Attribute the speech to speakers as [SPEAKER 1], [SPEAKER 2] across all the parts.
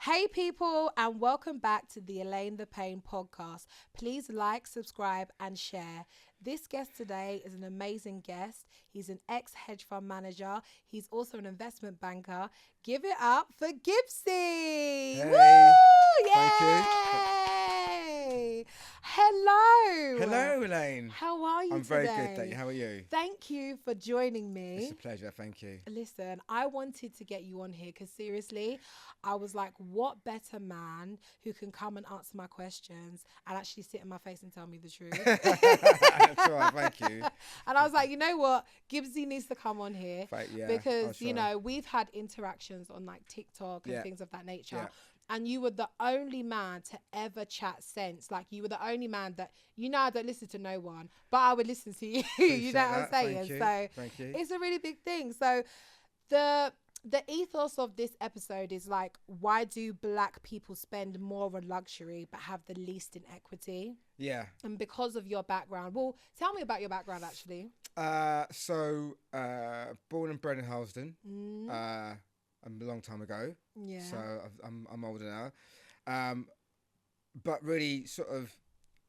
[SPEAKER 1] Hey people, and welcome back to the Elaine the Pain podcast. Please like, subscribe and share. This guest today is an amazing guest. He's an ex-hedge fund manager. He's also an investment banker. Give it up for Gibbsy.
[SPEAKER 2] Hey,
[SPEAKER 1] Woo!
[SPEAKER 2] thank you.
[SPEAKER 1] Yay! Hello.
[SPEAKER 2] Hello, Elaine.
[SPEAKER 1] How are you
[SPEAKER 2] I'm
[SPEAKER 1] today?
[SPEAKER 2] very good, thank you. How are you?
[SPEAKER 1] Thank you for joining me.
[SPEAKER 2] It's a pleasure, thank you.
[SPEAKER 1] Listen, I wanted to get you on here because seriously, I was like, what better man who can come and answer my questions and actually sit in my face and tell me the truth?
[SPEAKER 2] That's all right, thank you.
[SPEAKER 1] And I was like, you know what? Gibbsy needs to come on here
[SPEAKER 2] Yeah,
[SPEAKER 1] because, you know, we've had interactions on like TikTok and things of that nature.
[SPEAKER 2] Yeah.
[SPEAKER 1] And you were the only man to ever chat sense. Like, you were the only man that, you know, I don't listen to no one, but I would listen to you. You know what I'm saying?
[SPEAKER 2] Thank you.
[SPEAKER 1] So
[SPEAKER 2] Thank you.
[SPEAKER 1] it's a really big thing. So the ethos of this episode is like, why do black people spend more on luxury but have the least in equity?
[SPEAKER 2] Yeah.
[SPEAKER 1] And because of your background, well, tell me about your background actually.
[SPEAKER 2] Born and bred in Harlesden. A long time ago.
[SPEAKER 1] Yeah.
[SPEAKER 2] So I'm older now. But really sort of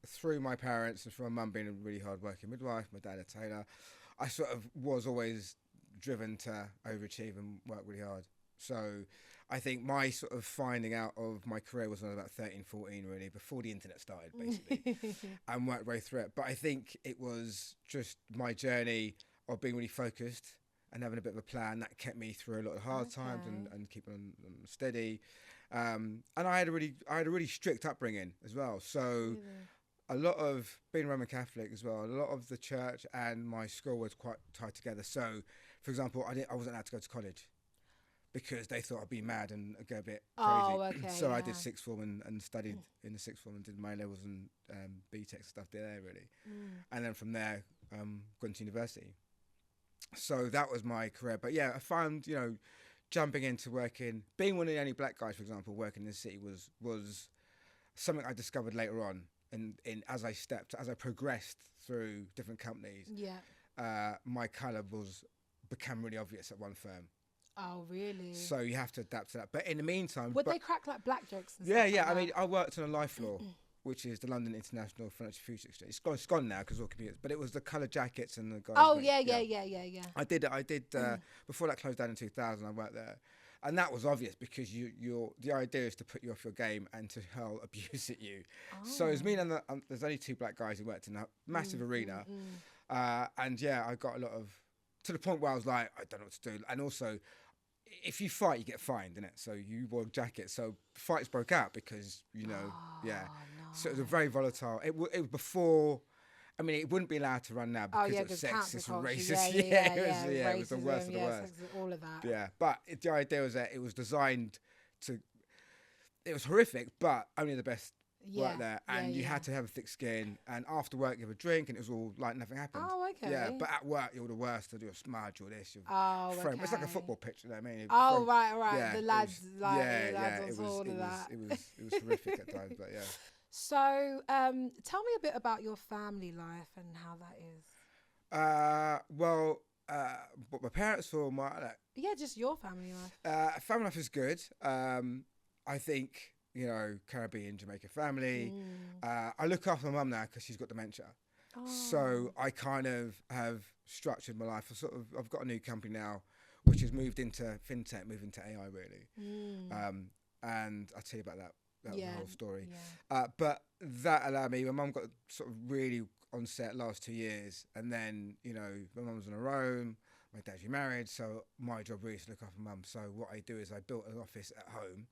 [SPEAKER 2] through my parents and from my mum being a really hard working midwife, my dad a tailor, I sort of was always driven to overachieve and work really hard. So I think my sort of finding out of my career was when I was about 13, 14 really, before the internet started basically, and worked way through it. But I think it was just my journey of being really focused and having a bit of a plan that kept me through a lot of hard times and keeping on steady. And I had a really strict upbringing as well. So a lot of being Roman Catholic as well, a lot of the church and my school was quite tied together. So, for example, I wasn't allowed to go to college because they thought I'd be mad and go a bit crazy.
[SPEAKER 1] Oh, okay.
[SPEAKER 2] So I did sixth form and studied in the sixth form and did my levels and BTEC stuff there really. And then from there, gone to university. So that was my career. But yeah, I found, you know, jumping into working, being one of the only black guys, for example, working in the city was something I discovered later on. And as I progressed through different companies, my colour became really obvious at one firm.
[SPEAKER 1] Oh, really?
[SPEAKER 2] So you have to adapt to that. But in the meantime...
[SPEAKER 1] Would they crack like black jokes and
[SPEAKER 2] stuff
[SPEAKER 1] like
[SPEAKER 2] I mean, I worked on a life floor, which is the London International Financial Futures Exchange. It's gone now because all computers. But it was the coloured jackets and the guys...
[SPEAKER 1] Oh, yeah.
[SPEAKER 2] I did before that closed down in 2000, I worked there. And that was obvious because the idea is to put you off your game and to hurl abuse at you. Oh. So it's me and there's only two black guys who worked in that massive arena. And yeah, I got a lot of... To the point where I was like, I don't know what to do. And also... If you fight, you get fined, innit? So you wore jackets. So fights broke out because, you know, No. So it was a very volatile. It was before. I mean, it wouldn't be allowed to run now because it was sexist and racist. It was the worst of the worst.
[SPEAKER 1] All of that.
[SPEAKER 2] Yeah, but the idea was that it was designed to. It was horrific, but only the best work there, and you had to have a thick skin. And after work, you have a drink, and it was all like nothing happened.
[SPEAKER 1] Oh, okay.
[SPEAKER 2] Yeah, but at work, you're the worst. To do a smudge or this.
[SPEAKER 1] Okay.
[SPEAKER 2] It's like a football pitch, you know what I mean?
[SPEAKER 1] Right.
[SPEAKER 2] Yeah,
[SPEAKER 1] the lads,
[SPEAKER 2] it was horrific at times, but yeah.
[SPEAKER 1] So, tell me a bit about your family life and how that is.
[SPEAKER 2] What my parents or
[SPEAKER 1] just your family life.
[SPEAKER 2] Family life is good. I think. You know, Caribbean, Jamaica family. I look after my mum now because she's got dementia. Oh. So I kind of have structured my life. I've got a new company now, which has moved into fintech, moved into AI really. And I'll tell you about that. That was the whole story. Yeah. But that allowed me, my mum got sort of really on set last 2 years. And then, you know, my mum's on her own. My dad's remarried. So my job really is to look after mum. So what I do is I built an office at home.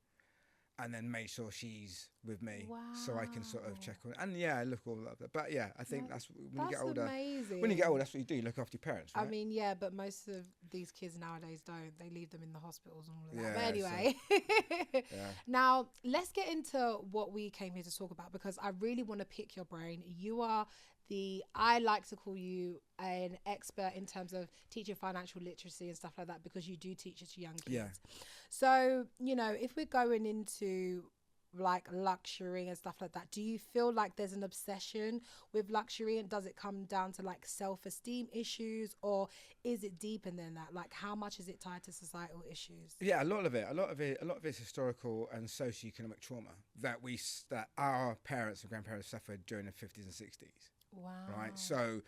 [SPEAKER 2] And then made sure she's with me, so I can sort of check on. And look all of that. But yeah, I think that's when you get older.
[SPEAKER 1] Amazing.
[SPEAKER 2] When you get older, that's what you do. You look after your parents. Right?
[SPEAKER 1] I mean, yeah, but most of these kids nowadays don't. They leave them in the hospitals and all of that. But anyway, now let's get into what we came here to talk about because I really want to pick your brain. You are I like to call you an expert in terms of teaching financial literacy and stuff like that because you do teach it to young kids. Yeah. So, you know, if we're going into like luxury and stuff like that, do you feel like there's an obsession with luxury, and does it come down to like self-esteem issues, or is it deeper than that? Like, how much is it tied to societal issues?
[SPEAKER 2] Yeah, a lot of it's historical and socioeconomic trauma that our parents and grandparents suffered during the 50s and 60s.
[SPEAKER 1] Wow.
[SPEAKER 2] Right. So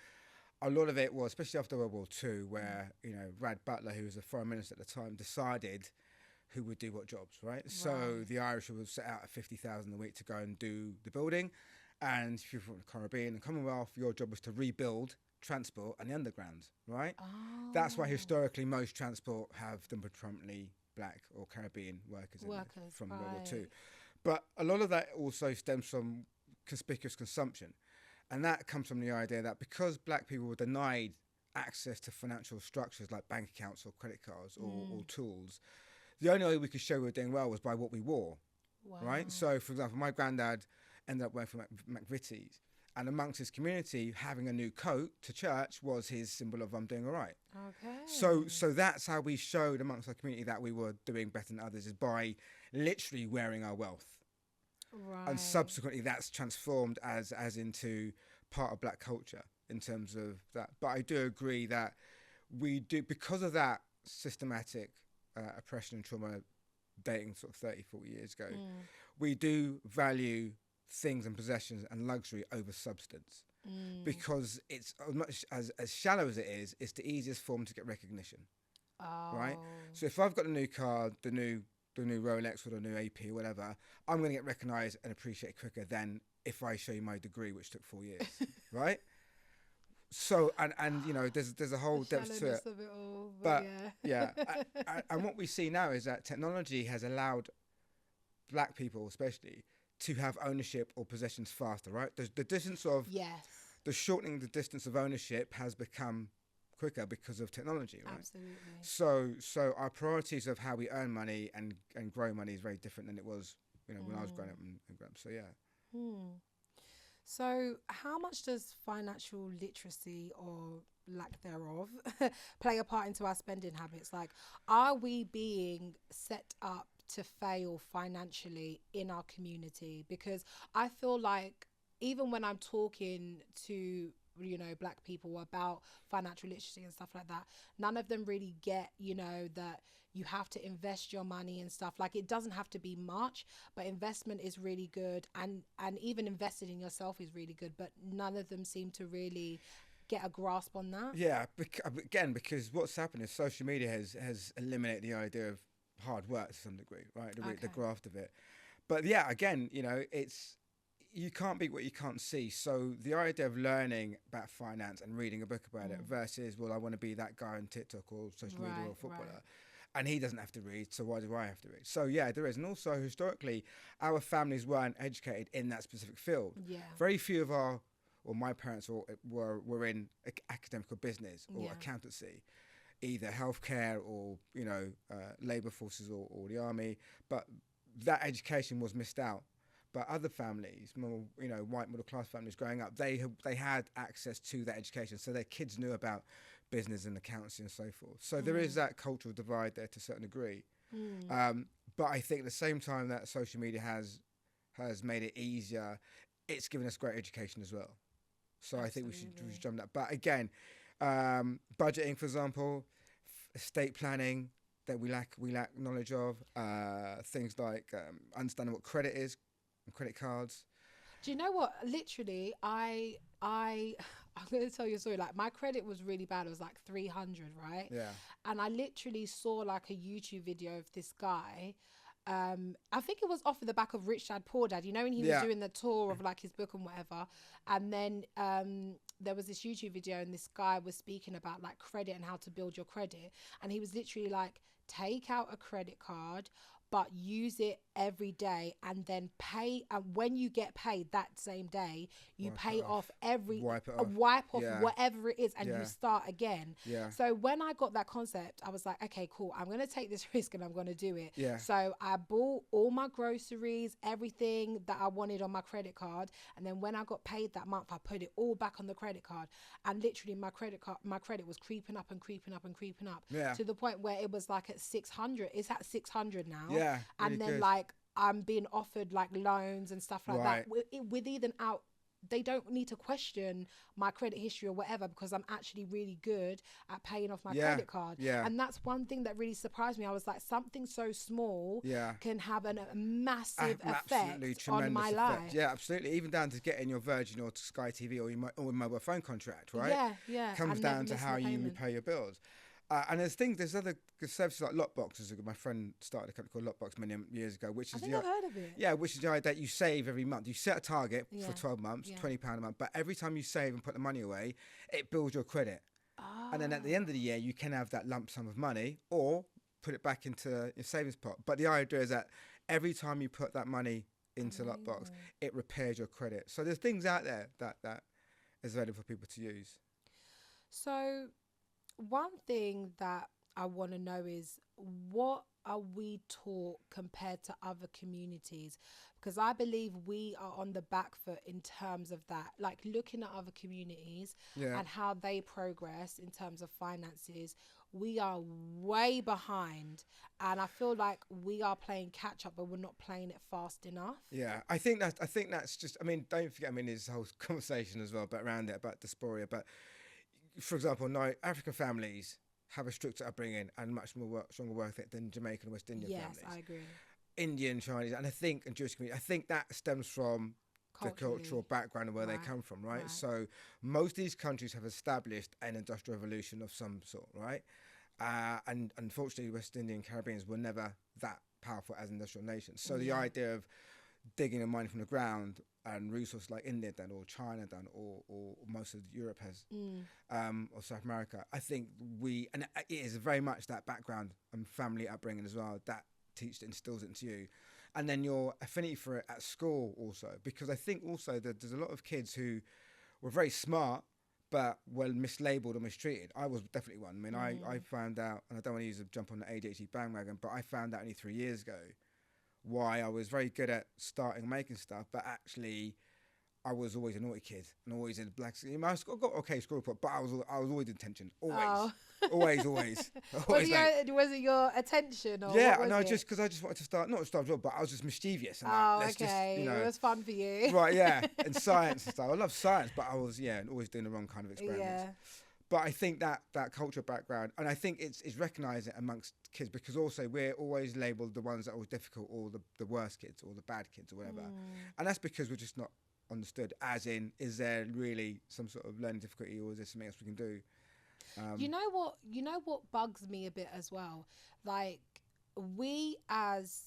[SPEAKER 2] a lot of it was, especially after World War II, where, you know, Rad Butler, who was the foreign minister at the time, decided who would do what jobs, right? So the Irish would set out at 50,000 a week to go and do the building. And if you're from the Caribbean and Commonwealth, your job was to rebuild transport and the underground, right?
[SPEAKER 1] Oh.
[SPEAKER 2] That's why historically most transport have them predominantly black or Caribbean workers from World War II. But a lot of that also stems from conspicuous consumption. And that comes from the idea that because black people were denied access to financial structures like bank accounts or credit cards or tools, the only way we could show we were doing well was by what we wore, right? So, for example, my granddad ended up working for McVitie's, and amongst his community, having a new coat to church was his symbol of I'm doing all right.
[SPEAKER 1] Okay.
[SPEAKER 2] So that's how we showed amongst our community that we were doing better than others, is by literally wearing our wealth.
[SPEAKER 1] Right.
[SPEAKER 2] And subsequently, that's transformed as into part of black culture in terms of that. But I do agree that we do, because of that systematic oppression and trauma dating sort of 30, 40 years ago, we do value things and possessions and luxury over substance, because it's much as shallow as it is, it's the easiest form to get recognition. Right? So if I've got a new car, the new Rolex or the new AP or whatever, I'm going to get recognised and appreciated quicker than if I show you my degree, which took 4 years. Right? So and you know, there's a whole depth to it.
[SPEAKER 1] Of it all,
[SPEAKER 2] but yeah. And what we see now is that technology has allowed black people, especially, to have ownership or possessions faster. Right? The distance of the shortening the distance of ownership has become quicker because of technology. Right?
[SPEAKER 1] Absolutely.
[SPEAKER 2] So our priorities of how we earn money and grow money is very different than it was, you know, when I was growing up and growing up. So yeah.
[SPEAKER 1] So how much does financial literacy, or lack thereof, play a part into our spending habits? Like, are we being set up to fail financially in our community? Because I feel like even when I'm talking to, you know, black people about financial literacy and stuff like that, none of them really get, you know, that you have to invest your money and stuff. Like, it doesn't have to be much, but investment is really good, and even invested in yourself is really good, but none of them seem to really get a grasp on that.
[SPEAKER 2] Yeah, again, because what's happened is social media has eliminated the idea of hard work to some degree, right? The graft of it. But yeah, again, you know, it's, you can't beat what you can't see. So the idea of learning about finance and reading a book about it versus, well, I want to be that guy on TikTok or social media or a footballer. And he doesn't have to read, so why do I have to read? So yeah, there is. And also, historically, our families weren't educated in that specific field.
[SPEAKER 1] Yeah.
[SPEAKER 2] Very few of my parents were in academic or business or accountancy, either healthcare or, you know, labour forces or the army. But that education was missed out. But other families, more, you know, white middle class families growing up, they had access to that education, so their kids knew about business and accountancy and so forth. So there is that cultural divide there to a certain degree. But I think at the same time that social media has made it easier, it's given us great education as well. So I think we should jump that. But again, budgeting, for example, estate planning that we lack knowledge of, things like understanding what credit is, and credit cards.
[SPEAKER 1] Do you know what? Literally, I'm going to tell you a story. Like, my credit was really bad. It was like 300, right?
[SPEAKER 2] Yeah.
[SPEAKER 1] And I literally saw like a YouTube video of this guy. I think it was off of the back of Rich Dad Poor Dad, you know, when he was doing the tour of like his book and whatever. And then there was this YouTube video, and this guy was speaking about like credit and how to build your credit. And he was literally like, take out a credit card, but use it every day, and then pay. And when you get paid that same day, you pay off wipe off whatever it is, and you start again.
[SPEAKER 2] Yeah.
[SPEAKER 1] So when I got that concept, I was like, okay, cool. I'm going to take this risk and I'm going to do it.
[SPEAKER 2] Yeah.
[SPEAKER 1] So I bought all my groceries, everything that I wanted on my credit card. And then when I got paid that month, I put it all back on the credit card. And literally my credit was creeping up and creeping up and creeping up, to the point where it was like at 600. It's at 600 now.
[SPEAKER 2] Yeah.
[SPEAKER 1] And
[SPEAKER 2] really
[SPEAKER 1] then
[SPEAKER 2] good.
[SPEAKER 1] like I'm being offered like loans and stuff like that with even out. They don't need to question my credit history or whatever, because I'm actually really good at paying off my credit card.
[SPEAKER 2] Yeah.
[SPEAKER 1] And that's one thing that really surprised me. I was like, something so small can have a massive effect on my life.
[SPEAKER 2] Yeah, absolutely. Even down to getting your Virgin or Sky TV or your mobile phone contract, right?
[SPEAKER 1] Yeah.
[SPEAKER 2] Comes down to how you repay your bills. And there's other services like Lockboxes. My friend started a company called Lockbox many years ago, which is
[SPEAKER 1] I've heard of it.
[SPEAKER 2] Yeah, which is the idea that you save every month. You set a target for 12 months, £20 a month, but every time you save and put the money away, it builds your credit. And then at the end of the year, you can have that lump sum of money or put it back into your savings pot. But the idea is that every time you put that money into Lockbox, it repairs your credit. So there's things out there that is available for people to use.
[SPEAKER 1] So one thing that I want to know is, what are we taught compared to other communities? Because I believe we are on the back foot in terms of that, like looking at other communities and how they progress in terms of finances. We are way behind, and I feel like we are playing catch up, but we're not playing it fast enough.
[SPEAKER 2] Yeah, I think that's just, I mean, don't forget, I mean, there's a whole conversation as well about diaspora, but for example, now African families have a stricter upbringing and much more stronger work ethic than Jamaican and West Indian families.
[SPEAKER 1] Yes, I agree.
[SPEAKER 2] Indian, Chinese, and Jewish community. I think that stems from the cultural background of where they come from, right? So most of these countries have established an industrial revolution of some sort, right? And unfortunately, West Indian Caribbeans were never that powerful as industrial nations. So the idea of digging and mining from the ground and resources like India done, or China done, or most of Europe has, or South America, I think and it is very much that background and family upbringing as well that instills it into you. And then your affinity for it at school also, because I think also that there's a lot of kids who were very smart but were mislabeled or mistreated. I was definitely one. I mean, I found out, and I don't want to use a jump on the ADHD bandwagon, but I found out only 3 years ago why I was very good at starting making stuff, but actually I was always a naughty kid and always in the black. I got okay school report, but I was always in detention. Always. always
[SPEAKER 1] was it your attention? Or
[SPEAKER 2] yeah, no, just because I just wanted to start a job, but I was just mischievous. And
[SPEAKER 1] okay, it was fun for you.
[SPEAKER 2] Right, yeah, and science and stuff. I love science, but I was always doing the wrong kind of experiments. Yeah. But I think that cultural background, and I think it's recognised amongst kids, because also we're always labelled the ones that are always difficult, or the worst kids, or the bad kids, or whatever. And that's because we're just not understood, as in, is there really some sort of learning difficulty, or is there something else we can do?
[SPEAKER 1] You know what bugs me a bit as well? Like, we as,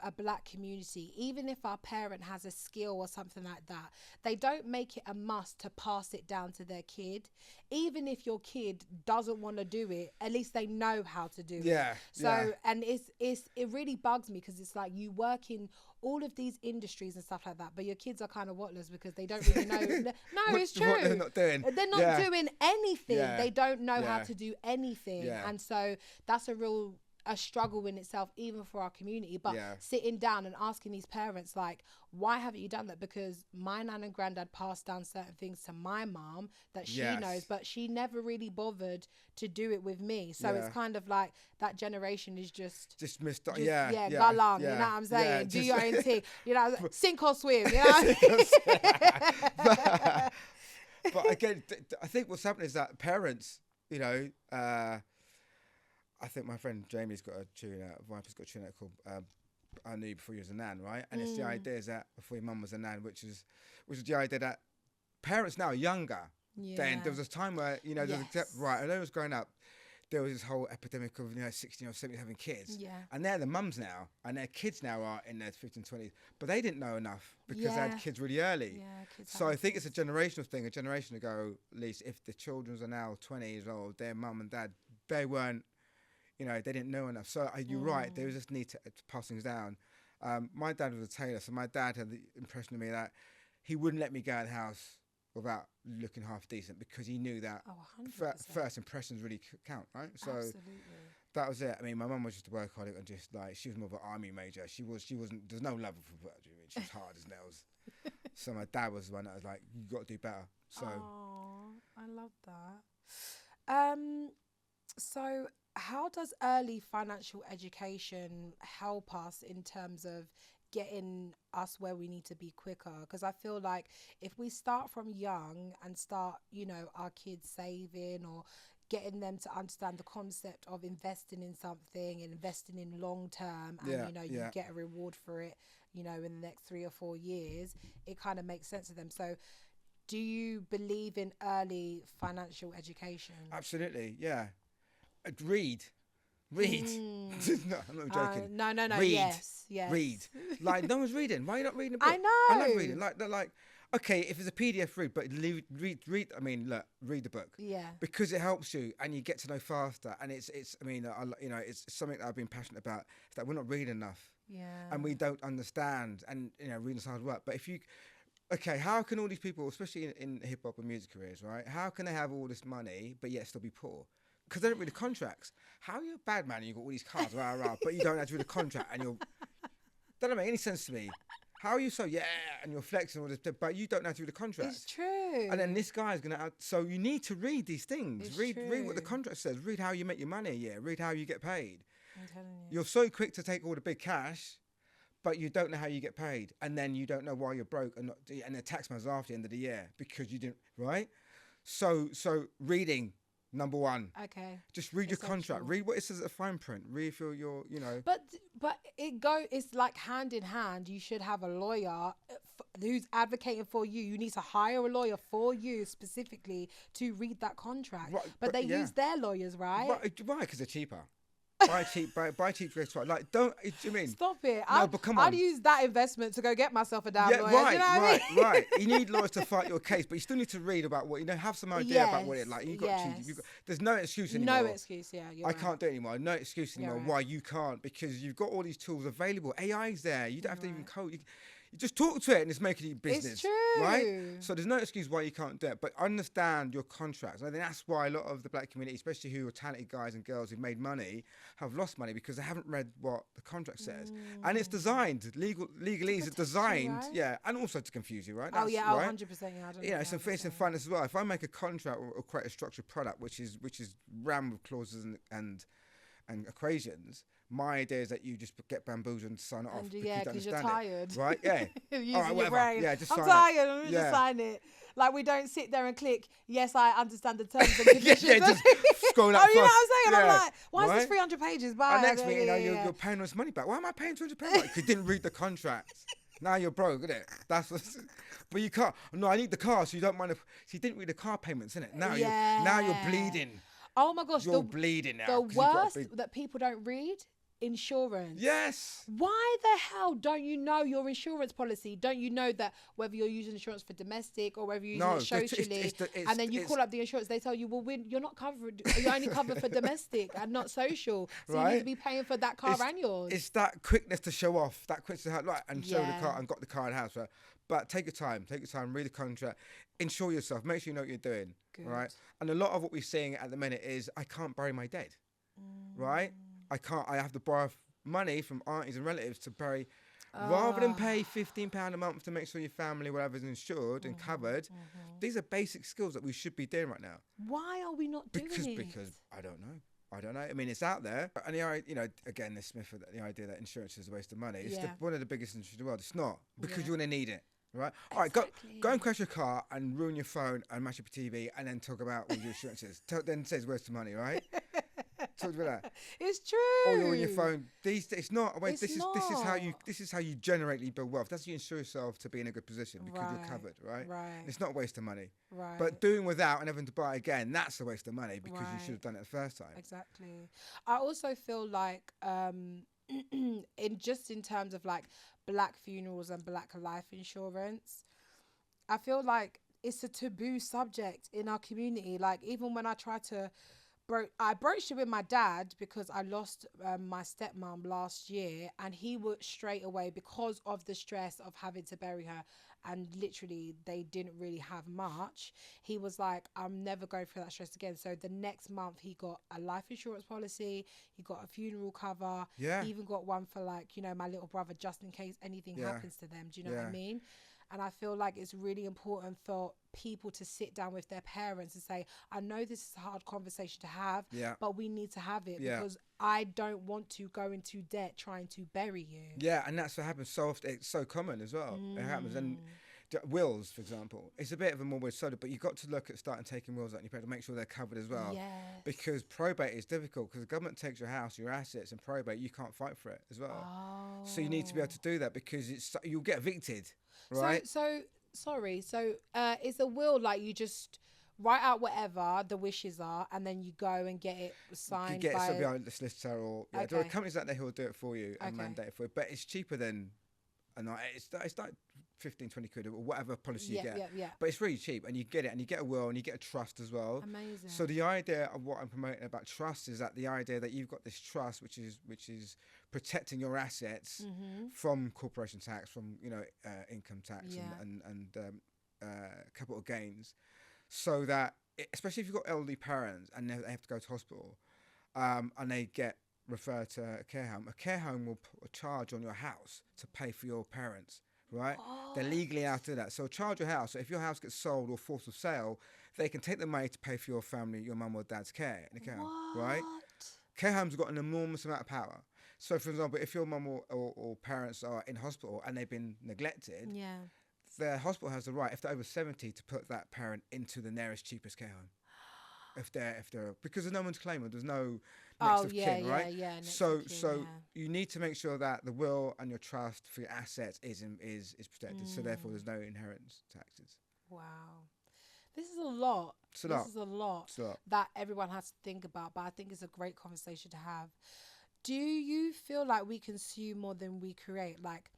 [SPEAKER 1] a black community, even if our parent has a skill or something like that, they don't make it a must to pass it down to their kid. Even if your kid doesn't want to do it, at least they know how to do it. So, and it really bugs me, because it's like, you work in all of these industries and stuff like that, but your kids are kind of whatless because they don't really know. No, it's true.
[SPEAKER 2] What they're not doing.
[SPEAKER 1] They're not doing anything. They don't know how to do anything. And so that's a struggle in itself, even for our community. But sitting down and asking these parents, like, why haven't you done that? Because my nan and granddad passed down certain things to my mom that she knows, but she never really bothered to do it with me. So it's kind of like that generation is just missed. Galang, you know what I'm saying? Do your own thing, sink or swim,
[SPEAKER 2] but again, I think what's happening is that parents, I think my friend Jamie's got a tune out, Viper's got a tune out called I Knew You Before You Was a Nan, right? And it's the idea is that before your mum was a nan, which is the idea that parents now are younger. Then there was a time where, right, when I was growing up, there was this whole epidemic of 16 or 17 having kids. And they're the mums now, and their kids now are in their 15s, 20s. But they didn't know enough because they had kids really early. So I think it's a generational thing. A generation ago, at least, if the children are now 20 years old, their mum and dad, they weren't, they didn't know enough. So you're right, there was this need to pass things down. My dad was a tailor, so my dad had the impression of me that he wouldn't let me go out of the house without looking half decent, because he knew that first impressions really count, right? So that was it. I mean, my mum was just a workaholic, and just like, she was more of an army major. She wasn't, there's no love for her. She was hard as nails. So my dad was the one that was like, you got to do better. So
[SPEAKER 1] I love that. So how does early financial education help us in terms of getting us where we need to be quicker. Because I feel like if we start from young and start, you know, our kids saving or getting them to understand the concept of investing in something and investing in long term, and you know, you get a reward for it, you know, in the next 3 or 4 years, it kind of makes sense to them. So do you believe in early financial education?
[SPEAKER 2] Absolutely, yeah. Read. No, I'm not joking.
[SPEAKER 1] No.
[SPEAKER 2] Read.
[SPEAKER 1] Yes.
[SPEAKER 2] Read. Like, no one's reading. Why are you not reading a book?
[SPEAKER 1] I know.
[SPEAKER 2] I love reading. Like, okay, if it's a PDF, read, but read. I mean, look, read the book.
[SPEAKER 1] Yeah.
[SPEAKER 2] Because it helps you, and you get to know faster. And it's. I mean, you know, it's something that I've been passionate about. Is that we're not reading enough.
[SPEAKER 1] Yeah.
[SPEAKER 2] And we don't understand. And you know, reading's hard work. But if you, okay, how can all these people, especially in hip hop and music careers, right? How can they have all this money but yet still be poor? Because they don't read the contracts. How are you a bad man and you've got all these cars, but you don't actually read the contract and you're... That doesn't make any sense to me. How are you so, and you're flexing all this, but you don't actually read the contract?
[SPEAKER 1] It's true.
[SPEAKER 2] And then this guy's going to... So you need to read these things.
[SPEAKER 1] It's
[SPEAKER 2] read
[SPEAKER 1] true.
[SPEAKER 2] what the contract says. Read how you make your money, Read how you get paid.
[SPEAKER 1] I'm telling you.
[SPEAKER 2] You're so quick to take all the big cash, but you don't know how you get paid. And then you don't know why you're broke and the tax man's after the end of the year because you didn't, right? So reading... Number one.
[SPEAKER 1] Okay.
[SPEAKER 2] Just read your contract. Read what it says at the fine print. Read if you're, you know.
[SPEAKER 1] But it's like hand in hand. You should have a lawyer who's advocating for you. You need to hire a lawyer for you specifically to read that contract.
[SPEAKER 2] Right,
[SPEAKER 1] but they use their lawyers, right?
[SPEAKER 2] Right, because they're cheaper. Buy cheap, great. Like, don't. You mean?
[SPEAKER 1] Stop it.
[SPEAKER 2] No, but come on.
[SPEAKER 1] I'd use that investment to go get myself a damn lawyer.
[SPEAKER 2] Right,
[SPEAKER 1] you know what I mean?
[SPEAKER 2] right. You need lawyers to fight your case, but you still need to read about what, you know, have some idea about what it like. You got there's no excuse anymore.
[SPEAKER 1] No excuse,
[SPEAKER 2] I can't do it anymore. No excuse anymore why you can't, because you've got all these tools available. AI's there. You don't have to even code. You just talk to it and it's making you business.
[SPEAKER 1] It's true.
[SPEAKER 2] Right? So there's no excuse why you can't do it. But understand your contracts. I think that's why a lot of the black community, especially who are talented guys and girls who've made money, have lost money because they haven't read what the contract says. And it's designed, legalese is designed, and also to confuse you, right?
[SPEAKER 1] That's, 100%.
[SPEAKER 2] Yeah,
[SPEAKER 1] I don't
[SPEAKER 2] know,
[SPEAKER 1] know
[SPEAKER 2] it's some fun as well. If I make a contract or create a structured product, which is rammed with clauses and equations, my idea is that you just get bamboozled and sign it off.
[SPEAKER 1] Because you're tired.
[SPEAKER 2] Right? Yeah.
[SPEAKER 1] Using
[SPEAKER 2] all right,
[SPEAKER 1] your brain.
[SPEAKER 2] Yeah, just
[SPEAKER 1] I'm
[SPEAKER 2] sign
[SPEAKER 1] tired.
[SPEAKER 2] it.
[SPEAKER 1] Let me just sign it. Like, we don't sit there and click, yes, I understand the terms and conditions.
[SPEAKER 2] Just scroll up
[SPEAKER 1] you know what I'm saying? I'm like, why is this 300 pages? Bye.
[SPEAKER 2] And next minute, you're paying all this money back. Why am I paying £200 back? Because you didn't read the contract. Now you're broke, isn't it? But you can't. No, I need the car, so you don't mind. So you didn't read the car payments, innit? Now you're bleeding.
[SPEAKER 1] Oh my gosh,
[SPEAKER 2] you're bleeding now.
[SPEAKER 1] The worst that people don't read. Insurance.
[SPEAKER 2] Yes.
[SPEAKER 1] Why the hell don't you know your insurance policy? Don't you know that whether you're using insurance for domestic or whether you're using it socially, and then you call up the insurance, they tell you, well, you're not covered. You're only covered for domestic and not social. So you need to be paying for that car and yours.
[SPEAKER 2] It's that quickness to show off, that quickness to have, and show the car and got the car in the house. Right? But take your time, read the contract, insure yourself, make sure you know what you're doing.
[SPEAKER 1] Good.
[SPEAKER 2] Right? And a lot of what we're seeing at the minute is I can't bury my dead. Right? I have to borrow money from aunties and relatives to bury, rather than pay £15 a month to make sure your family, whatever, is insured and covered. These are basic skills that we should be doing right now.
[SPEAKER 1] Why are we not doing it?
[SPEAKER 2] Because I don't know. I mean, it's out there. And again, the Smith, the idea that insurance is a waste of money. It's one of the biggest industries in the world. It's not, because you're going to need it. Right? All right, go and crash your car and ruin your phone and mash up your TV and then talk about what your insurance is. Then say it's worth the money, right? Talk about that.
[SPEAKER 1] It's true.
[SPEAKER 2] Or you're on your phone. It's not. Wait, this is how you generally build wealth. That's how you insure yourself to be in a good position because you're covered, right?
[SPEAKER 1] Right.
[SPEAKER 2] It's not a waste of money.
[SPEAKER 1] Right.
[SPEAKER 2] But doing without and having to buy again, that's a waste of money because you should have done it the first time.
[SPEAKER 1] Exactly. I also feel like in terms of like black funerals and black life insurance, I feel like it's a taboo subject in our community. Like, even when I try to I broached it with my dad because I lost my stepmom last year, and he was straight away, because of the stress of having to bury her, and literally they didn't really have much. He was like, I'm never going through that stress again. So the next month he got a life insurance policy, he got a funeral cover, he even got one for, like, you know, my little brother, just in case anything happens to them. Do you know what I mean? And I feel like it's really important for people to sit down with their parents and say, I know this is a hard conversation to have, but we need to have it because I don't want to go into debt trying to bury you.
[SPEAKER 2] Yeah, and that's what happens so often. It's so common as well. It happens. And wills, for example, it's a bit of a more weird soda, but you've got to look at starting taking wills out in your parents to make sure they're covered as well.
[SPEAKER 1] Yes.
[SPEAKER 2] Because probate is difficult because the government takes your house, your assets, and probate, you can't fight for it as well.
[SPEAKER 1] Oh.
[SPEAKER 2] So you need to be able to do that because you'll get evicted, right?
[SPEAKER 1] So is a will like you just write out whatever the wishes are and then you go and get it signed?
[SPEAKER 2] You get it by the solicitor or there are companies out there who will do it for you and mandate it for you, but it's cheaper than it's like 15, 20 quid or whatever policy you get. But it's really cheap and you get it and you get a will and you get a trust as well.
[SPEAKER 1] Amazing.
[SPEAKER 2] So the idea of what I'm promoting about trust is that the idea that you've got this trust which is protecting your assets from corporation tax, from income tax and capital gains, so that especially if you've got elderly parents and they have to go to hospital and they get referred to a care home will put a charge on your house to pay for your parents, right? They're legally out to do that. So charge your house. So if your house gets sold or forced of sale, they can take the money to pay for your family, your mum or dad's care in a care home, right? Care homes have got an enormous amount of power. So for example, if your mum or parents are in hospital and they've been neglected, the hospital has the right, if they're over 70, to put that parent into the nearest cheapest care home. If they're because there's no one's claiming, there's no next of kin, right? So you need to make sure that the will and your trust for your assets is protected. So therefore, there's no inheritance taxes.
[SPEAKER 1] Wow, this is a lot. This is a lot that everyone has to think about. But I think it's a great conversation to have. Do you feel like we consume more than we create? Like,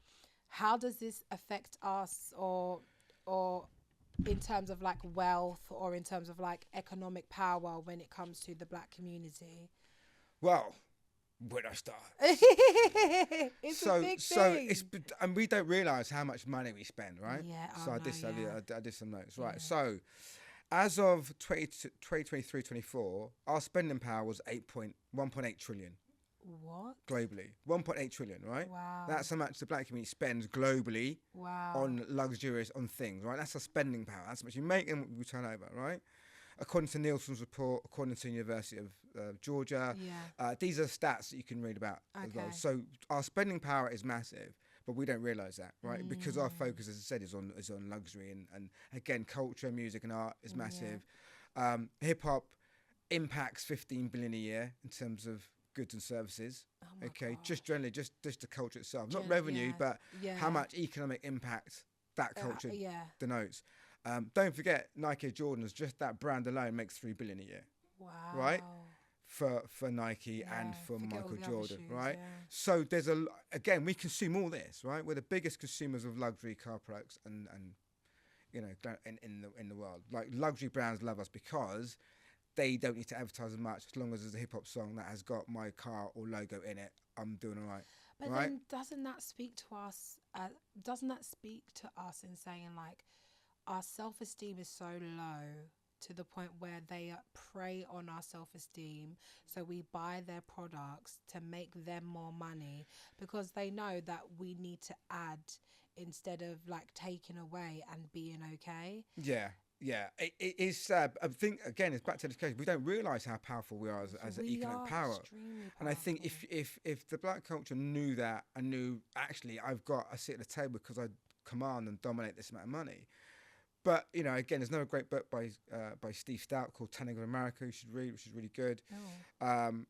[SPEAKER 1] how does this affect us, or in terms of like wealth or in terms of like economic power when it comes to the Black community?
[SPEAKER 2] Well, where do I start?
[SPEAKER 1] It's a big thing.
[SPEAKER 2] And we don't realise how much money we spend, right?
[SPEAKER 1] Yeah.
[SPEAKER 2] I did some notes, right? So as of 2023-24, our spending power was 1.8 trillion.
[SPEAKER 1] What?
[SPEAKER 2] Globally. 1.8 trillion, right?
[SPEAKER 1] Wow.
[SPEAKER 2] That's how much the Black community spends globally on luxurious, on things, right? That's our spending power. That's how much you make and we turn over, right? According to Nielsen's report, according to the University of Georgia, these are stats that you can read about as well. So our spending power is massive, but we don't realise that, right? Because our focus, as I said, is on luxury and again, culture, music and art is massive. Hip-hop impacts 15 billion a year in terms of goods and services. God. Just generally, just the culture itself, not revenue, but how much economic impact that culture denotes. Don't forget, Nike Jordans, just that brand alone makes 3 billion a year.
[SPEAKER 1] Wow.
[SPEAKER 2] Right? For Nike and for Michael Jordan, right? So there's again, we consume all this, right? We're the biggest consumers of luxury car products and in the world. Like luxury brands love us because they don't need to advertise as much as long as there's a hip hop song that has got my car or logo in it. I'm doing all right.
[SPEAKER 1] But then doesn't that speak to us? Doesn't that speak to us in saying like our self-esteem is so low to the point where they prey on our self-esteem, so we buy their products to make them more money because they know that we need to add instead of like taking away and being okay. Yeah, it is sad. I think, again, it's back to education. We don't realise how powerful we are as an economic power. And I think if the Black culture knew that and knew, actually, I've got a seat at the table because I command and dominate this amount of money. But, again, there's another great book by Steve Stout called Tanning of America you should read, which is really good. And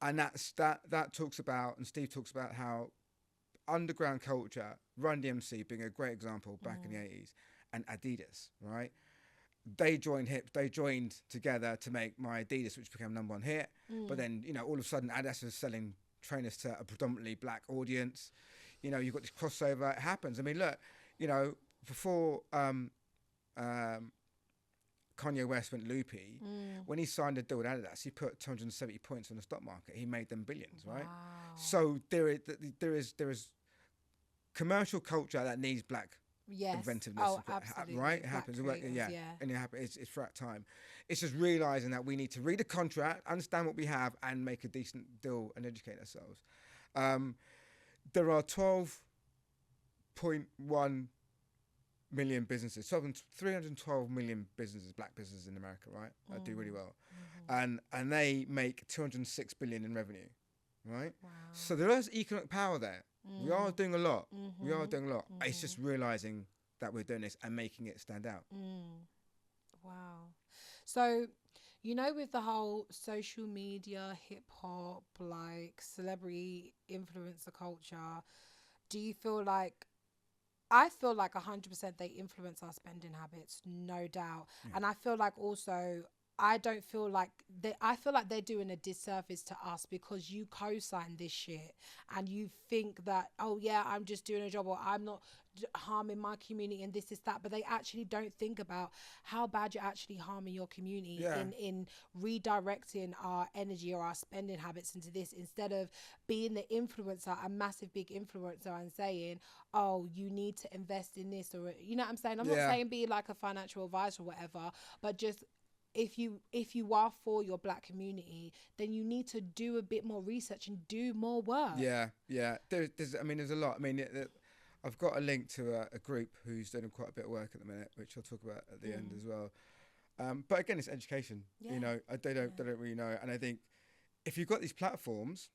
[SPEAKER 1] that talks about, and Steve talks about how underground culture, Run DMC being a great example back in the 80s, and Adidas, right? They joined together to make My Adidas, which became #1 hit. But then, all of a sudden, Adidas was selling trainers to a predominantly Black audience. You've got this crossover. It happens. I mean, look, before Kanye West went loopy, when he signed a deal with Adidas, he put 270 points on the stock market. He made them billions, right? So there is commercial culture that needs Black inventiveness, absolutely.
[SPEAKER 2] right? It happens, and it happens. It's for that time. It's just realizing that we need to read a contract, understand what we have, and make a decent deal and educate ourselves. There are 12.1 million businesses, 312 million businesses, black businesses in America, right? That do really well. And they make 206 billion in revenue, right?
[SPEAKER 1] Wow.
[SPEAKER 2] So there is economic power there. We are doing a lot. We are doing a lot. It's just realizing that we're doing this and making it stand out.
[SPEAKER 1] Wow. So, you know, with the whole social media, hip hop, like celebrity influencer culture, do you feel like, I feel like 100% they influence our spending habits, no doubt. And I feel like also, I don't feel like I feel like they're doing a disservice to us because you co-sign this shit and you think that, oh yeah, I'm just doing a job, or I'm not harming my community and this is that, but they actually don't think about how bad you're actually harming your community in redirecting our energy or our spending habits into this, instead of being the influencer, a massive big influencer, and saying, oh, you need to invest in this, or you know what I'm saying? I'm not saying be like a financial advisor or whatever, but just if you are for your black community, then you need to do a bit more research and do more work.
[SPEAKER 2] There's a lot. I mean, I've got a link to a group who's doing quite a bit of work at the minute, which I'll talk about at the end as well. But again, it's education. You know, they don't really know. And I think if you've got these platforms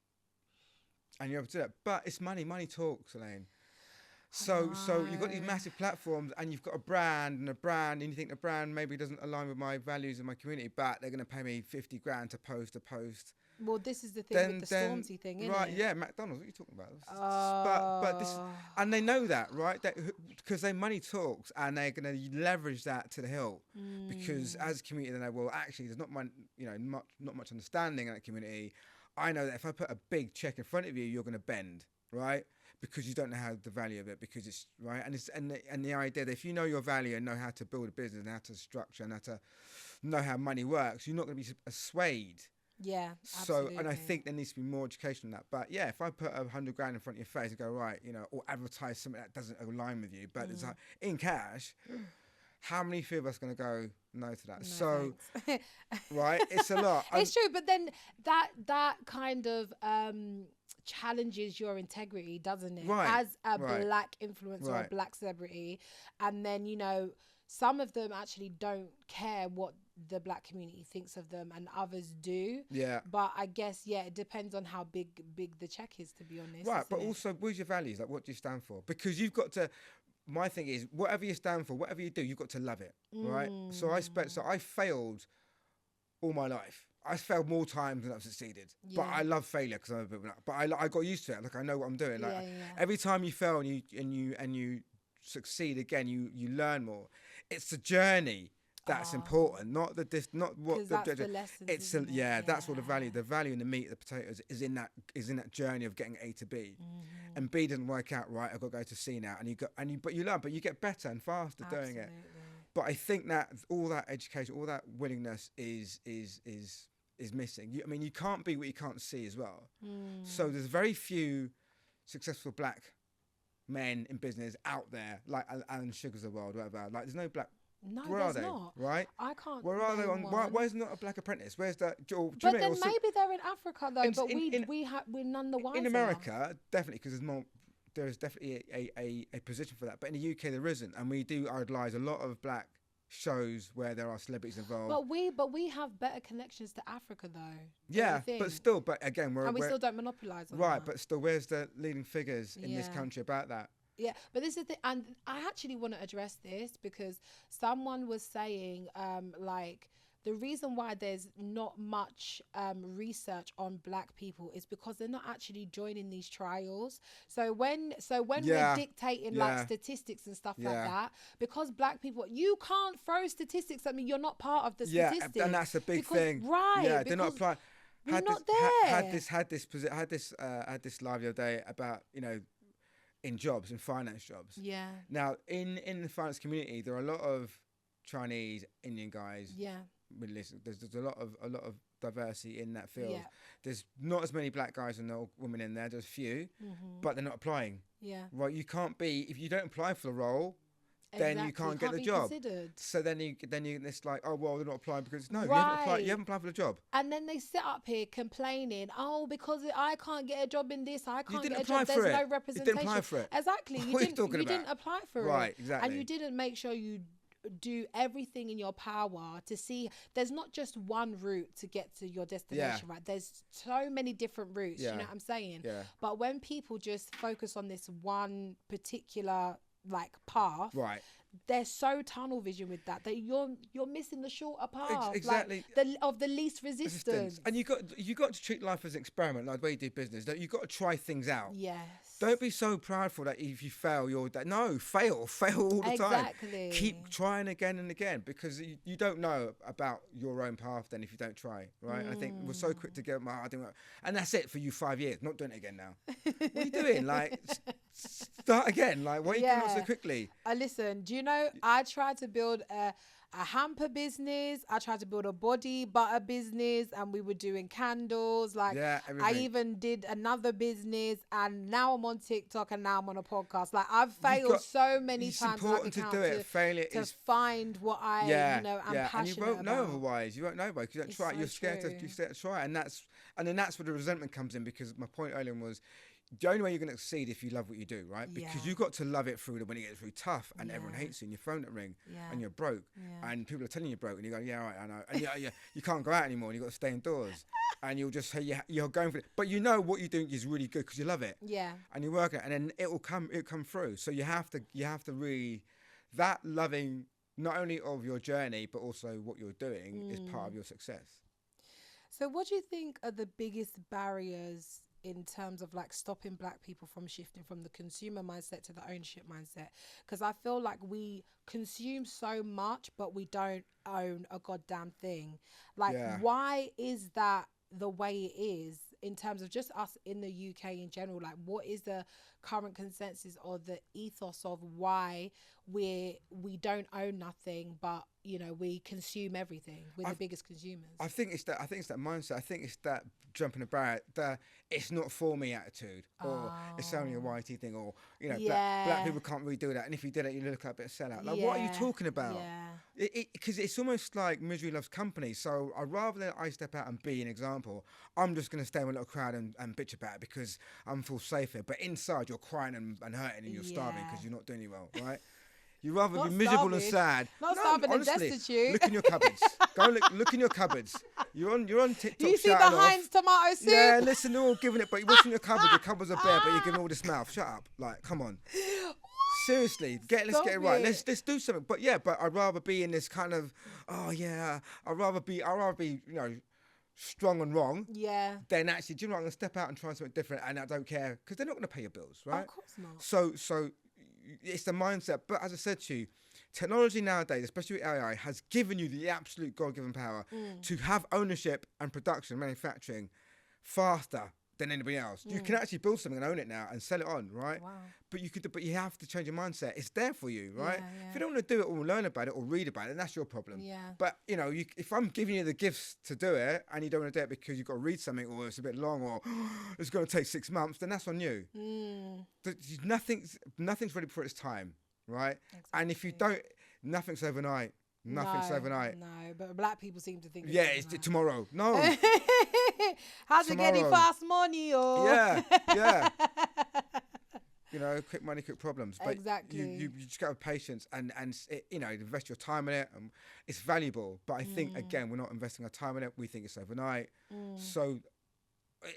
[SPEAKER 2] and you're able to do that, but it's money talks, Elaine. So you've got these massive platforms and you've got a brand, and you think the brand maybe doesn't align with my values and my community, but they're going to pay me 50 grand to post a post.
[SPEAKER 1] Well, this is the thing with the Stormzy thing, isn't
[SPEAKER 2] right,
[SPEAKER 1] it?
[SPEAKER 2] Yeah, McDonald's, what are you talking about? But this, and they know that, right? Because they money talks, and they're going to leverage that to the hill. Because as a community, they know, well, actually, there's not much understanding in that community. I know that if I put a big check in front of you, you're going to bend, right? Because you don't know how the value of it, because it's right, and the idea that if you know your value and know how to build a business and how to structure and how to know how money works, you're not going to be swayed.
[SPEAKER 1] Yeah, absolutely.
[SPEAKER 2] So, and I think there needs to be more education on that. But yeah, if I put 100 grand in front of your face and go, right, you know, or advertise something that doesn't align with you, but it's like in cash, how many of us going to go no to that?
[SPEAKER 1] No,
[SPEAKER 2] so, right, it's a lot.
[SPEAKER 1] It's true, but then that kind of challenges your integrity, doesn't it?
[SPEAKER 2] Right,
[SPEAKER 1] as a black influencer or a black celebrity. And then, you know, some of them actually don't care what the black community thinks of them, and others do. But I guess it depends on how big the check is, to be honest.
[SPEAKER 2] Right, but also, where's your values? Like, what do you stand for? Because you've got to, my thing is, whatever you stand for, whatever you do, you've got to love it, right? So I failed all my life. I failed more times than I've succeeded. But I love failure because I'm a bit. But I got used to it. Like, I know what I'm doing. Like every time you fail and you succeed again, you learn more. It's the journey that's important, not the
[SPEAKER 1] lessons.
[SPEAKER 2] It's that's what the value in the meat of the potatoes is in that journey of getting A to B. And B doesn't work out right, I've got to go to C now, but you learn, but you get better and faster doing it. But I think that all that education, all that willingness is missing. I mean, you can't be what you can't see as well. So there's very few successful black men in business out there, like Alan Sugar's of the world, whatever. Like, there's no black.
[SPEAKER 1] No,
[SPEAKER 2] where are they?
[SPEAKER 1] Not.
[SPEAKER 2] Right?
[SPEAKER 1] I can't.
[SPEAKER 2] Where are they? Where's not a Black Apprentice? Where's that?
[SPEAKER 1] But then maybe they're in Africa though. But we're none the wiser.
[SPEAKER 2] In America, definitely, because there is definitely a position for that. But in the UK, there isn't, and we do idolise a lot of black shows where there are celebrities involved.
[SPEAKER 1] But we have better connections to Africa though.
[SPEAKER 2] Yeah, but again,
[SPEAKER 1] we still don't monopolise on
[SPEAKER 2] right.
[SPEAKER 1] that.
[SPEAKER 2] But still, where's the leading figures in this country about that?
[SPEAKER 1] Yeah, but this is the, and I actually want to address this because someone was saying, like, the reason why there's not much research on black people is because they're not actually joining these trials. So when we're dictating like statistics and stuff like that, because black people, you can't throw statistics at me. You're not part of the statistics.
[SPEAKER 2] Yeah, and that's a big thing.
[SPEAKER 1] Right.
[SPEAKER 2] Yeah, they're not applying.
[SPEAKER 1] We're not there.
[SPEAKER 2] Had this live the other day about, you know, in jobs, in finance jobs.
[SPEAKER 1] Yeah.
[SPEAKER 2] Now, in the finance community, there are a lot of Chinese, Indian guys.
[SPEAKER 1] Yeah.
[SPEAKER 2] Middle East. There's a lot of diversity in that field.
[SPEAKER 1] Yeah.
[SPEAKER 2] There's not as many black guys and no women in there. There's few, but they're not applying.
[SPEAKER 1] Yeah.
[SPEAKER 2] Right. You can't be, if you don't apply for the role, then you can't get the job.
[SPEAKER 1] Considered.
[SPEAKER 2] So then you it's like, oh well, they're not applying because no,
[SPEAKER 1] Right.
[SPEAKER 2] you haven't applied for the job.
[SPEAKER 1] And then they sit up here complaining, oh, because I can't get a job in this, I can't get a job.
[SPEAKER 2] There's
[SPEAKER 1] no representation.
[SPEAKER 2] You didn't apply for it.
[SPEAKER 1] Exactly.
[SPEAKER 2] What are you talking about?
[SPEAKER 1] Didn't apply for it.
[SPEAKER 2] Right, exactly.
[SPEAKER 1] And you didn't make sure you do everything in your power to see. There's not just one route to get to your destination, right? There's so many different routes. You know what I'm saying?
[SPEAKER 2] Yeah.
[SPEAKER 1] But when people just focus on this one particular like path,
[SPEAKER 2] right,
[SPEAKER 1] they're so tunnel vision with that you're missing the shorter path,
[SPEAKER 2] exactly,
[SPEAKER 1] like of the least resistance.
[SPEAKER 2] And you got to treat life as an experiment, like the way you do business. That you got to try things out.
[SPEAKER 1] Yes.
[SPEAKER 2] Don't be so proudful that if you fail, fail all the time.
[SPEAKER 1] Exactly.
[SPEAKER 2] Keep trying again and again, because you don't know about your own path then if you don't try, right? And I think we're so quick to get and that's it for you. 5 years, not doing it again now. What are you doing? Like, start again. Like, why are you doing it so quickly?
[SPEAKER 1] Listen, do you know, I tried to build a hamper business. I tried to build a body butter business, and we were doing candles. Like, I even did another business, and now I'm on TikTok, and now I'm on a podcast. Like, I've failed so many times.
[SPEAKER 2] It's important to do it. Failure
[SPEAKER 1] to
[SPEAKER 2] is
[SPEAKER 1] find what I'm passionate about.
[SPEAKER 2] And you won't know otherwise. You won't know because you don't try. You're scared to try, and then that's where the resentment comes in. Because my point earlier was, the only way you're going to succeed if you love what you do, right? Because you've got to love it through when it gets really tough and everyone hates you and your phone don't ring and you're broke and people are telling you you're broke and you go, yeah, all right, I know. And you can't go out anymore and you've got to stay indoors and you'll just say you're going for it. But you know what you're doing is really good because you love it.
[SPEAKER 1] Yeah.
[SPEAKER 2] And you work it and then it'll come through. So you have to really, that loving not only of your journey but also what you're doing is part of your success.
[SPEAKER 1] So what do you think are the biggest barriers in terms of like stopping black people from shifting from the consumer mindset to the ownership mindset? Because I feel like we consume so much but we don't own a goddamn thing. Like, why is that the way it is in terms of just us in the UK in general? Like, what is the current consensus or the ethos of why we don't own nothing but, you know, we consume everything? We're the biggest consumers.
[SPEAKER 2] I think it's that mindset. I think it's that jumping the barrier, the it's not for me attitude, or it's only a whitey thing, or, you know, black people can't really do that, and if you did it you look like a bit of sellout. Like, what are you talking about? Because it's almost like misery loves company. So I'd rather than I step out and be an example, I'm just going to stay in a little crowd and bitch about it because I'm feel safe here, but inside you're crying and hurting and you're starving because you're not doing any well, right? You'd rather be miserable and sad.
[SPEAKER 1] Not starving and destitute.
[SPEAKER 2] Look in your cupboards. Go look in your cupboards. You're on TikTok.
[SPEAKER 1] You see the Heinz tomato soup?
[SPEAKER 2] Yeah, listen, they're all giving it, but what's in your cupboard? Your cupboards are bare, but you're giving all this mouth. Shut up. Like, come on. Seriously, let's get it right. Let's do something. But I'd rather be in this kind of, I'd rather be, you know, strong and wrong. Yeah. Then actually, do you know what? I'm gonna step out and try something different, and I don't care because they're not gonna pay your bills, right?
[SPEAKER 1] Of course not.
[SPEAKER 2] So it's the mindset. But as I said to you, technology nowadays, especially with AI, has given you the absolute God-given power to have ownership and production, manufacturing faster than anybody else. You can actually build something and own it now and sell it on, right? Wow. But you have to change your mindset. It's there for you, right? If you don't want to do it or learn about it or read about it, then that's your problem. Yeah. But, you know, if I'm giving you the gifts to do it and you don't want to do it because you've got to read something or it's a bit long or it's going to take 6 months, then that's on you. Nothing's ready for its time, right? Exactly. And if you don't, nothing's overnight. Nothing's overnight.
[SPEAKER 1] No, but black people seem to think
[SPEAKER 2] it's tomorrow. No.
[SPEAKER 1] How's it getting fast money or
[SPEAKER 2] Yeah. You know, quick money, quick problems. But
[SPEAKER 1] exactly.
[SPEAKER 2] You just got to have patience and you know, invest your time in it. It's valuable. But I think, again, we're not investing our time in it. We think it's overnight. So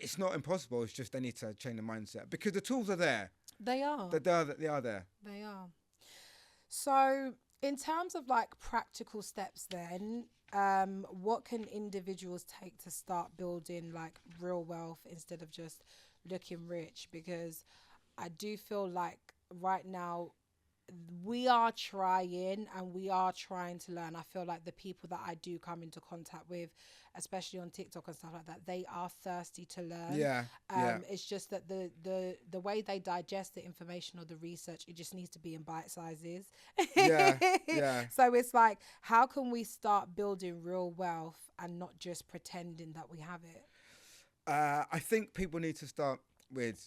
[SPEAKER 2] it's not impossible. It's just they need to change the mindset because the tools are there.
[SPEAKER 1] They are.
[SPEAKER 2] They are there.
[SPEAKER 1] They are. So in terms of like practical steps then, what can individuals take to start building like real wealth instead of just looking rich? Because I do feel like right now we are trying to learn. I feel like the people that I do come into contact with, especially on TikTok and stuff like that, they are thirsty to learn. It's just that the way they digest the information or the research, it just needs to be in bite sizes. So it's like, how can we start building real wealth and not just pretending that we have it?
[SPEAKER 2] I think people need to start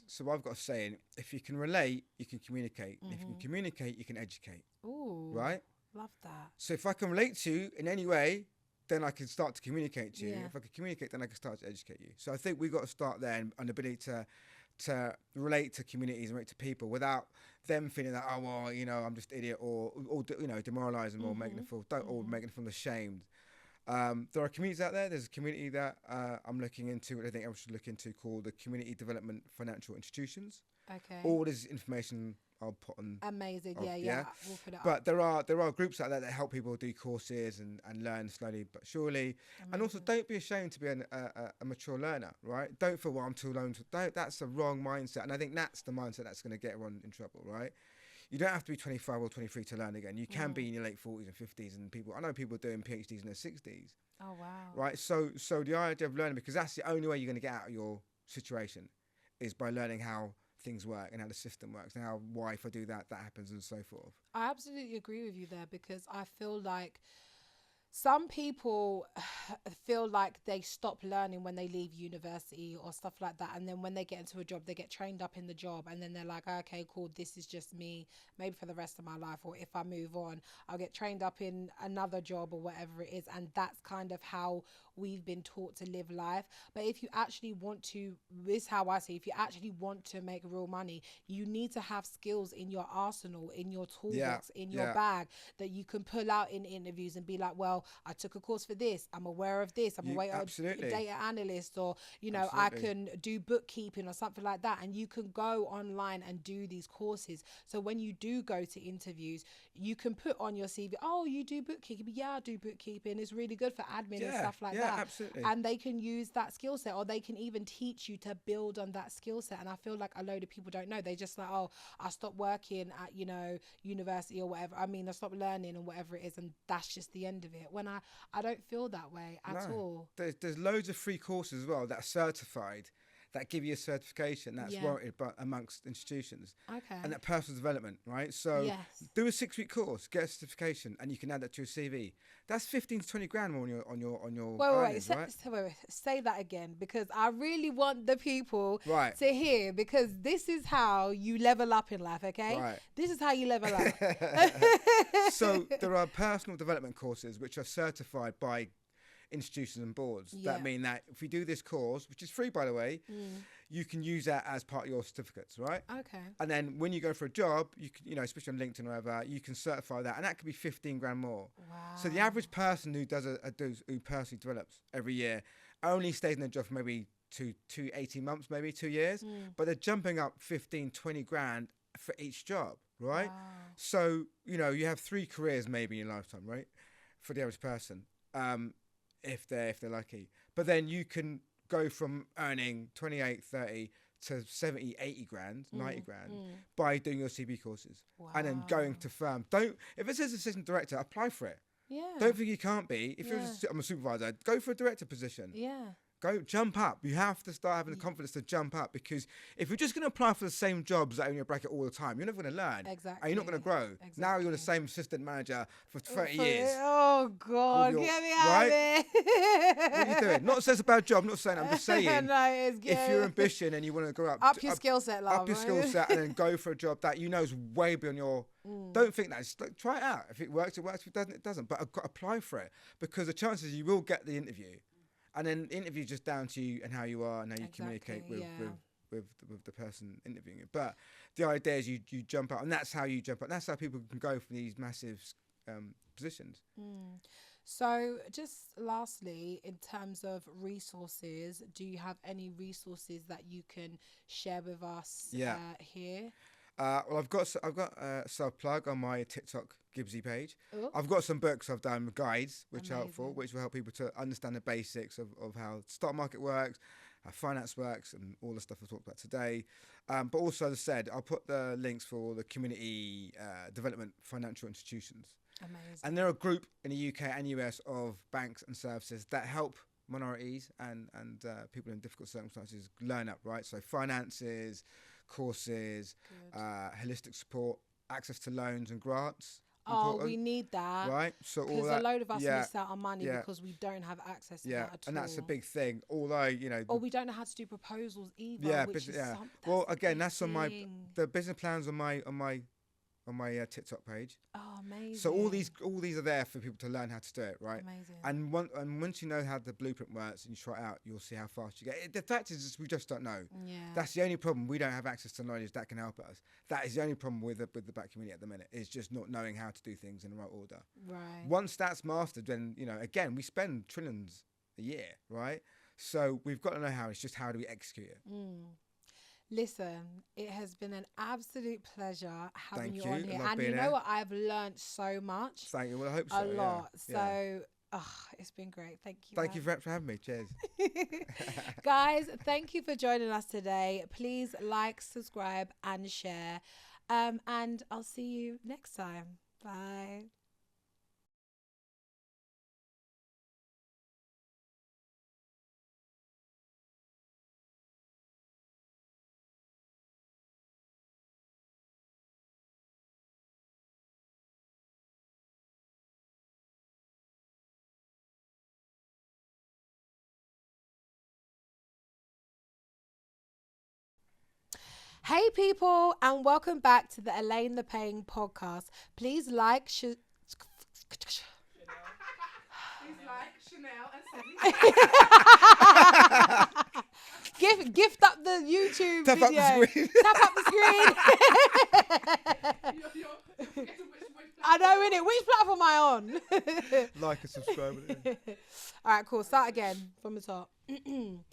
[SPEAKER 2] so I've got a saying: if you can relate, you can communicate. And if you can communicate, you can educate.
[SPEAKER 1] Ooh,
[SPEAKER 2] right?
[SPEAKER 1] love that.
[SPEAKER 2] So if I can relate to you in any way, then I can start to communicate to you.
[SPEAKER 1] Yeah.
[SPEAKER 2] If I can communicate, then I can start to educate you. So I think we've got to start there and the ability to relate to communities and relate to people without them feeling that, oh, well, you know, I'm just an idiot or you know, demoralising them or making them feel or making them feel ashamed. There are communities out there. There's a community that I'm looking into, what I think everyone should look into, called the Community Development Financial Institutions.
[SPEAKER 1] Okay.
[SPEAKER 2] All this information I'll put on.
[SPEAKER 1] Amazing. Yeah. We'll put it
[SPEAKER 2] but
[SPEAKER 1] up.
[SPEAKER 2] there are groups out there that help people do courses and learn slowly but surely. Amazing. And also, don't be ashamed to be a mature learner, right? Don't feel, well, I'm too alone. That's the wrong mindset. And I think that's the mindset that's going to get everyone in trouble, right? You don't have to be 25 or 23 to learn again. You can be in your late 40s and 50s, and I know people doing PhDs in their 60s.
[SPEAKER 1] Oh, wow.
[SPEAKER 2] Right? So the idea of learning, because that's the only way you're going to get out of your situation, is by learning how things work and how the system works and why if I do that happens and so forth.
[SPEAKER 1] I absolutely agree with you there, because I feel like some people feel like they stop learning when they leave university or stuff like that, and then when they get into a job, they get trained up in the job, and then they're like, okay, cool, this is just me maybe for the rest of my life, or if I move on, I'll get trained up in another job or whatever it is. And that's kind of how we've been taught to live life. But if you actually want to, this is how I say, if you actually want to make real money, you need to have skills in your arsenal, in your toolbox, in your bag, that you can pull out in interviews and be like, well, I took a course for this, I'm aware of this, I'm a data analyst, or, you know, I can do bookkeeping or something like that. And you can go online and do these courses. So when you do go to interviews, you can put on your CV, oh, you do bookkeeping? Yeah, I do bookkeeping. It's really good for admin and stuff like that.
[SPEAKER 2] Yeah, absolutely.
[SPEAKER 1] And they can use that skill set, or they can even teach you to build on that skill set. And I feel like a load of people don't know. They just like, oh, I stopped working at, you know, university or whatever. I mean, I stopped learning and whatever it is, and that's just the end of it. When I don't feel that way at all.
[SPEAKER 2] There's loads of free courses as well that are certified, that give you a certification that's warranted amongst institutions. Okay. And that personal development, right? So do a 6-week course, get a certification, and you can add that to your CV. That's 15 to 20 grand more on your earnings,
[SPEAKER 1] wait. Say that again, because I really want the people to hear, because this is how you level up in life, okay? Right. This is how you level up.
[SPEAKER 2] So there are personal development courses which are certified by institutions and boards that mean that if you do this course, which is free by the way, you can use that as part of your certificates, right? Okay. And then when you go for a job, you can, you know, especially on LinkedIn or whatever, you can certify that, and that could be 15 grand more. Wow. So the average person who who personally develops every year only stays in their job for maybe 18 months, maybe 2 years, but they're jumping up 15, 20 grand for each job, right? Wow. So, you know, you have 3 careers maybe in your lifetime, right? For the average person. If they're lucky. But then you can go from earning 28, 30 to 70, 80 grand, 90 grand by doing your CB courses. Wow. And then going to firm. If it says assistant director, apply for it. Yeah. Don't think you can't be. If I'm a supervisor, go for a director position. Yeah. Go jump up. You have to start having the confidence to jump up, because if you're just going to apply for the same jobs that are in your bracket all the time, you're never going to learn. Exactly. And you're not going to grow. Exactly. Now you're the same assistant manager for 30 years.
[SPEAKER 1] Oh, God. Get me out of there.
[SPEAKER 2] What are you doing? Not saying it's a bad job. I'm not saying. I'm just saying.
[SPEAKER 1] No,
[SPEAKER 2] if you're ambitious and you want to grow
[SPEAKER 1] up your skill set, love.
[SPEAKER 2] Up your skill set, and then go for a job that you know is way beyond your... Don't think that. Just try it out. If it works, it works. If it doesn't, it doesn't. But apply for it, because the chances you will get the interview. And then the interview is just down to you and how you are and how you communicate with the person interviewing you. But the idea is you jump up, and that's how you jump up. That's how people can go from these massive positions.
[SPEAKER 1] So just lastly, in terms of resources, do you have any resources that you can share with us here?
[SPEAKER 2] Well, I've got a self-plug on my TikTok Gibbsy page. Ooh. I've got some books I've done, guides, which are helpful, which will help people to understand the basics of how the stock market works, how finance works, and all the stuff I've talked about today. But also, as I said, I'll put the links for the Community Development Financial Institutions. Amazing. And they're a group in the UK and US of banks and services that help minorities and people in difficult circumstances learn up, right? So finances, courses, holistic support, access to loans and grants. important.
[SPEAKER 1] We need that.
[SPEAKER 2] Right? So all
[SPEAKER 1] because
[SPEAKER 2] that.
[SPEAKER 1] a load of us
[SPEAKER 2] yeah,
[SPEAKER 1] miss out on money
[SPEAKER 2] yeah.
[SPEAKER 1] because we don't have access to
[SPEAKER 2] Yeah,
[SPEAKER 1] that at
[SPEAKER 2] and
[SPEAKER 1] all.
[SPEAKER 2] that's a big thing. Although, you know,
[SPEAKER 1] Or we don't know how to do proposals either.
[SPEAKER 2] yeah,
[SPEAKER 1] which is
[SPEAKER 2] yeah.
[SPEAKER 1] some, that's
[SPEAKER 2] Well,
[SPEAKER 1] the
[SPEAKER 2] again,
[SPEAKER 1] big
[SPEAKER 2] that's on
[SPEAKER 1] thing.
[SPEAKER 2] the business plans on my TikTok page.
[SPEAKER 1] Oh, amazing.
[SPEAKER 2] So all these are there for people to learn how to do it, right?
[SPEAKER 1] Amazing.
[SPEAKER 2] And once you know how the blueprint works and you try it out, you'll see how fast you get. The fact is, we just don't know.
[SPEAKER 1] Yeah.
[SPEAKER 2] That's the only problem. We don't have access to knowledge that can help us. That is the only problem with the black community at the minute. Is just not knowing how to do things in the right order.
[SPEAKER 1] Right.
[SPEAKER 2] Once that's mastered, then again, we spend trillions a year, right? So we've got to know how. It's just how do we execute it.
[SPEAKER 1] Listen, it has been an absolute pleasure having you
[SPEAKER 2] Thank
[SPEAKER 1] on
[SPEAKER 2] you.
[SPEAKER 1] here.
[SPEAKER 2] I love
[SPEAKER 1] And
[SPEAKER 2] being
[SPEAKER 1] you know
[SPEAKER 2] here.
[SPEAKER 1] what? I've learned so much.
[SPEAKER 2] Thank you. Well, I hope so.
[SPEAKER 1] A lot.
[SPEAKER 2] Yeah.
[SPEAKER 1] So, it's been great. Thank you.
[SPEAKER 2] Thank you for having me. Cheers.
[SPEAKER 1] Guys, thank you for joining us today. Please like, subscribe, and share. And I'll see you next time. Bye. Hey people, and welcome back to the Elaine the Paying podcast. Please like, Chanel and send gift up the YouTube
[SPEAKER 2] Tap
[SPEAKER 1] video.
[SPEAKER 2] up the screen.
[SPEAKER 1] Tap up the screen. I know, innit? Which platform am I on?
[SPEAKER 2] Like and subscribe.
[SPEAKER 1] All right, cool. Start again from the top.